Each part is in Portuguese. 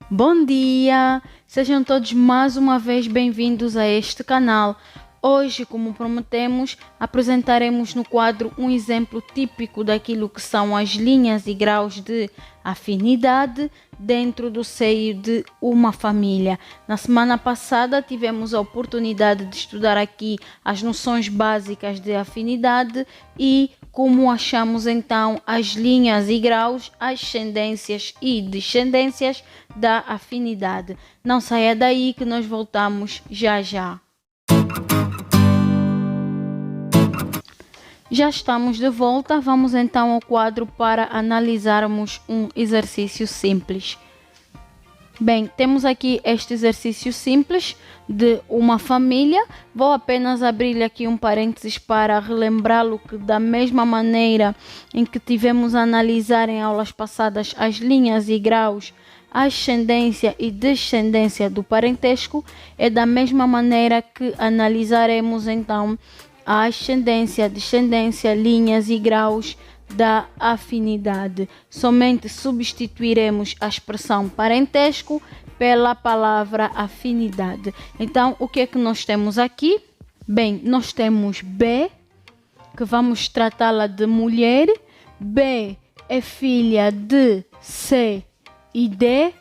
Bom dia! Sejam todos mais uma vez bem-vindos a este canal. Hoje, como prometemos, apresentaremos no quadro um exemplo típico daquilo que são as linhas e graus de afinidade dentro do seio de uma família. Na semana passada tivemos a oportunidade de estudar aqui as noções básicas de afinidade e como achamos então as linhas e graus, ascendências e descendências da afinidade. Não saia daí que nós voltamos já já. Já estamos de volta, vamos então ao quadro para analisarmos um exercício simples. Bem, temos aqui este exercício simples de uma família. Vou apenas abrir aqui um parênteses para relembrá-lo que da mesma maneira em que tivemos a analisar em aulas passadas as linhas e graus, a ascendência e descendência do parentesco, é da mesma maneira que analisaremos então a ascendência, descendência, linhas e graus da afinidade. Somente substituiremos a expressão parentesco pela palavra afinidade. Então, o que é que nós temos aqui? Bem, nós temos B, que vamos tratá-la de mulher. B é filha de C e D,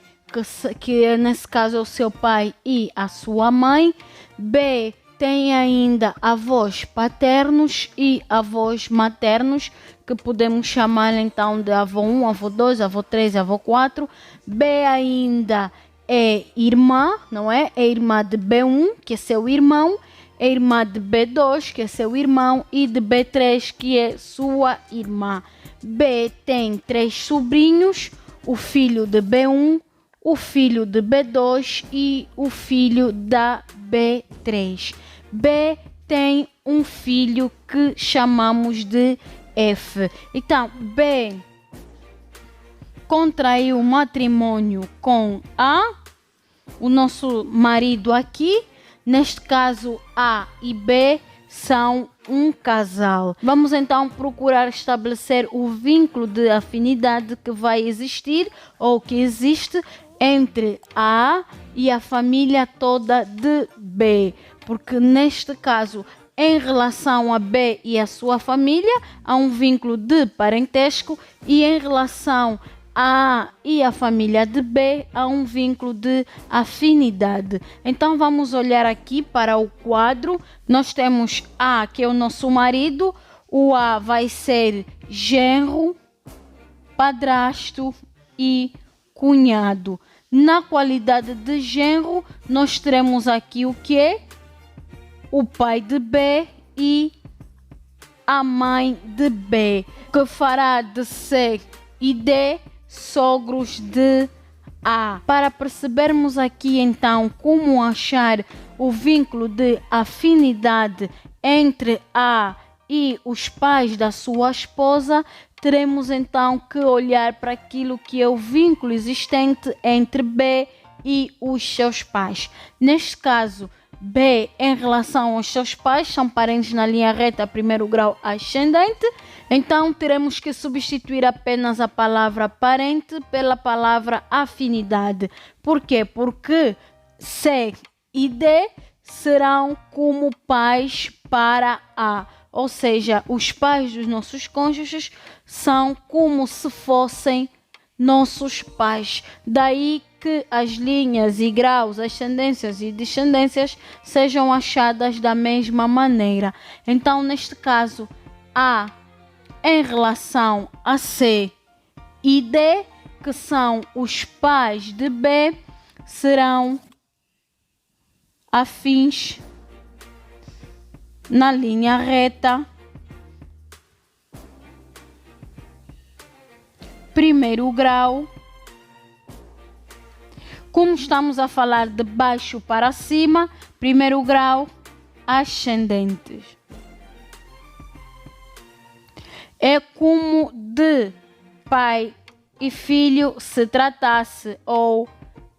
que nesse caso é o seu pai e a sua mãe. B tem ainda avós paternos e avós maternos, que podemos chamar então de avô 1, avô 2, avô 3, avô 4. B ainda é irmã, não é? É irmã de B1, que é seu irmão, é irmã de B2, que é seu irmão, e de B3, que é sua irmã. B tem 3 sobrinhos, o filho de B1, o filho de B2 e o filho da B3. B tem um filho que chamamos de F. Então, B contraiu matrimônio com A, o nosso marido aqui. Neste caso, A e B são um casal. Vamos então procurar estabelecer o vínculo de afinidade que vai existir ou que existe entre A e a família toda de B. Porque neste caso, em relação a B e a sua família, há um vínculo de parentesco, e em relação a A e a família de B, há um vínculo de afinidade. Então vamos olhar aqui para o quadro. Nós temos A, que é o nosso marido. O A vai ser genro, padrasto e cunhado. Na qualidade de genro, nós teremos aqui o que? O pai de B e a mãe de B, que fará de C e D sogros de A. Para percebermos aqui então como achar o vínculo de afinidade entre A e os pais da sua esposa, teremos então que olhar para aquilo que é o vínculo existente entre B e os seus pais. Neste caso, B, em relação aos seus pais, são parentes na linha reta, primeiro grau ascendente. Então, teremos que substituir apenas a palavra parente pela palavra afinidade. Por quê? Porque C e D serão como pais para A. Ou seja, os pais dos nossos cônjuges são como se fossem nossos pais. Daí que as linhas e graus, ascendências e descendências sejam achadas da mesma maneira. Então, neste caso, A em relação a C e D, que são os pais de B, serão afins na linha reta, primeiro grau. Como estamos a falar de baixo para cima, primeiro grau ascendentes. É como de pai e filho se tratasse, ou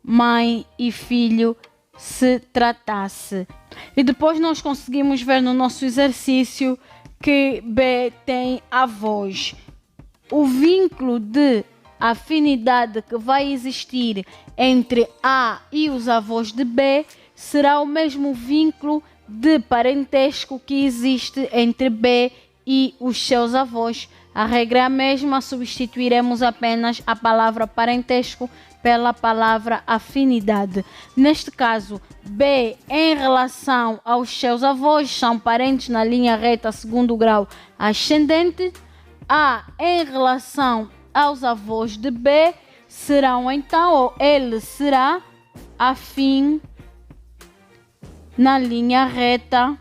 mãe e filho se tratasse. E depois nós conseguimos ver no nosso exercício que B tem avós. O vínculo de a afinidade que vai existir entre A e os avós de B será o mesmo vínculo de parentesco que existe entre B e os seus avós. A regra é a mesma, substituiremos apenas a palavra parentesco pela palavra afinidade. Neste caso, B em relação aos seus avós são parentes na linha reta segundo grau ascendente. A em relação aos avós de B serão então, ou ele será afim na linha reta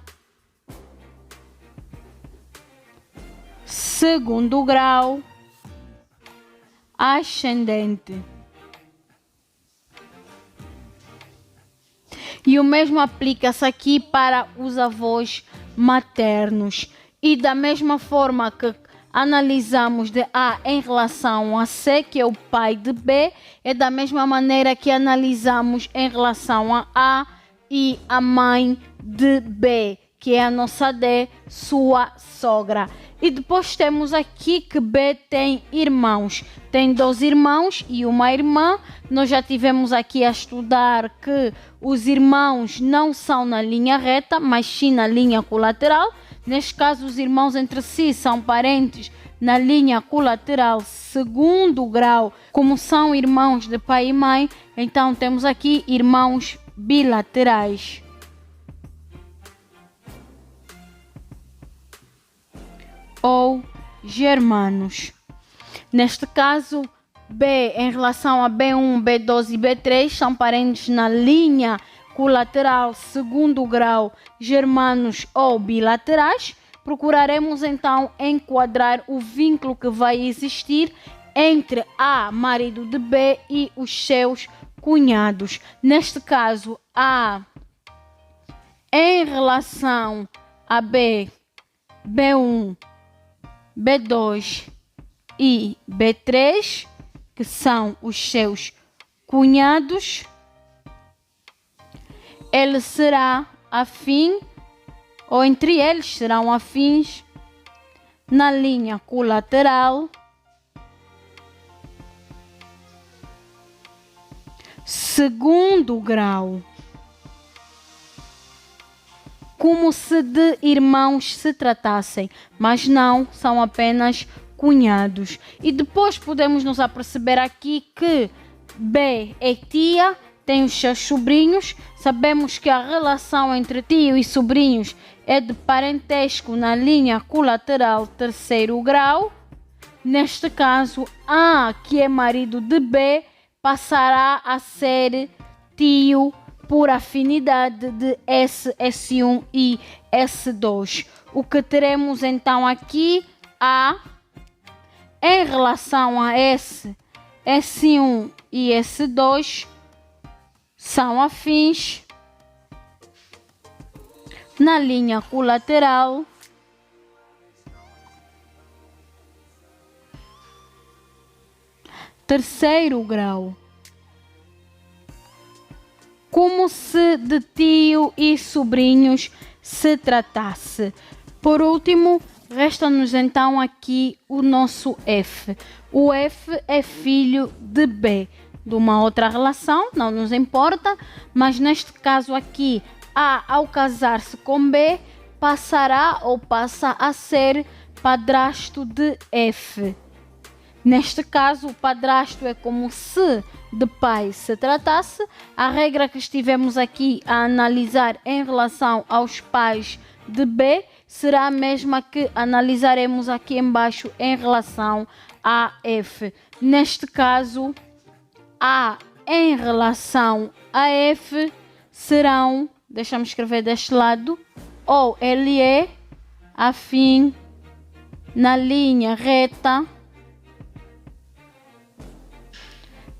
segundo grau ascendente. E o mesmo aplica-se aqui para os avós maternos. E da mesma forma que analisamos de A em relação a C, que é o pai de B, é da mesma maneira que analisamos em relação a A e a mãe de B, que é a nossa D, sua sogra. E depois temos aqui que B tem irmãos. Tem 2 irmãos e uma irmã. Nós já tivemos aqui a estudar que os irmãos não são na linha reta, mas sim na linha colateral. Neste caso, os irmãos entre si são parentes na linha colateral segundo grau, como são irmãos de pai e mãe. Então temos aqui irmãos bilaterais. Ou germanos. Neste caso, B em relação a B1, B2 e B3 são parentes na linha colateral segundo grau, germanos ou bilaterais. Procuraremos então enquadrar o vínculo que vai existir entre A, marido de B, e os seus cunhados. Neste caso, A em relação a B, B1, B2 e B3, que são os seus cunhados, ele será afim, ou entre eles serão afins, na linha colateral segundo grau, como se de irmãos se tratassem, mas não, são apenas cunhados. E depois podemos nos aperceber aqui que B é tia, tem os seus sobrinhos. Sabemos que a relação entre tio e sobrinhos é de parentesco na linha colateral terceiro grau. Neste caso, A, que é marido de B, passará a ser tio por afinidade de S, S1 e S2. O que teremos então aqui, A em relação a S, S1 e S2 são afins na linha colateral terceiro grau, como se de tio e sobrinhos se tratasse. Por último, resta-nos então aqui o nosso F. O F é filho de B, de uma outra relação, não nos importa, mas neste caso aqui, A, ao casar-se com B, passará ou passa a ser padrasto de F. Neste caso, o padrasto é como se de pai se tratasse. A regra que estivemos aqui a analisar em relação aos pais de B será a mesma que analisaremos aqui embaixo em relação a F. Neste caso, A em relação a F serão, deixa-me escrever deste lado, ou ele é afim na linha reta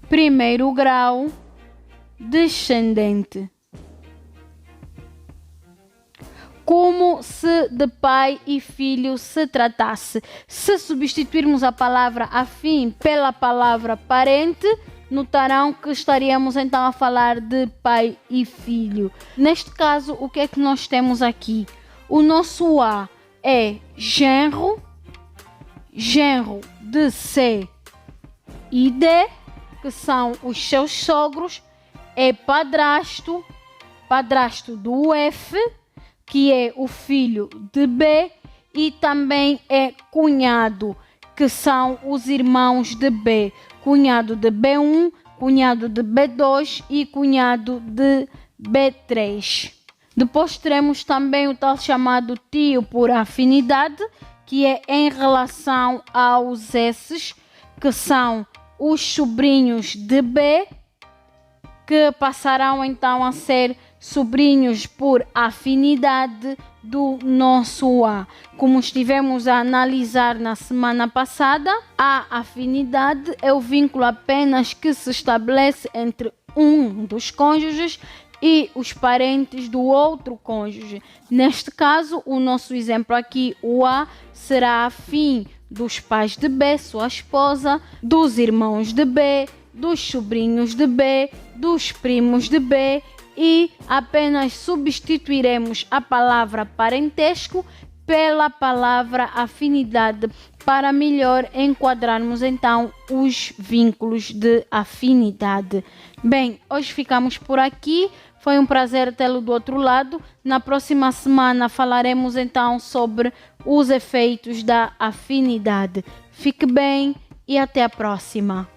primeiro grau descendente, como se de pai e filho se tratasse. Se substituirmos a palavra afim pela palavra parente, notarão que estaríamos então a falar de pai e filho. Neste caso, o que é que nós temos aqui? O nosso A é genro, genro de C e D, que são os seus sogros, é padrasto do F, que é o filho de B, e também é cunhado, que são os irmãos de B, cunhado de B1, cunhado de B2 e cunhado de B3. Depois teremos também o tal chamado tio por afinidade, que é em relação aos S, que são os sobrinhos de B, que passarão então a ser sobrinhos por afinidade do nosso A. Como estivemos a analisar na semana passada, a afinidade é o vínculo apenas que se estabelece entre um dos cônjuges e os parentes do outro cônjuge. Neste caso, o nosso exemplo aqui, o A, será afim dos pais de B, sua esposa, dos irmãos de B, dos sobrinhos de B, dos primos de B, e apenas substituiremos a palavra parentesco pela palavra afinidade para melhor enquadrarmos então os vínculos de afinidade. Bem, hoje ficamos por aqui. Foi um prazer tê-lo do outro lado. Na próxima semana falaremos então sobre os efeitos da afinidade. Fique bem e até a próxima.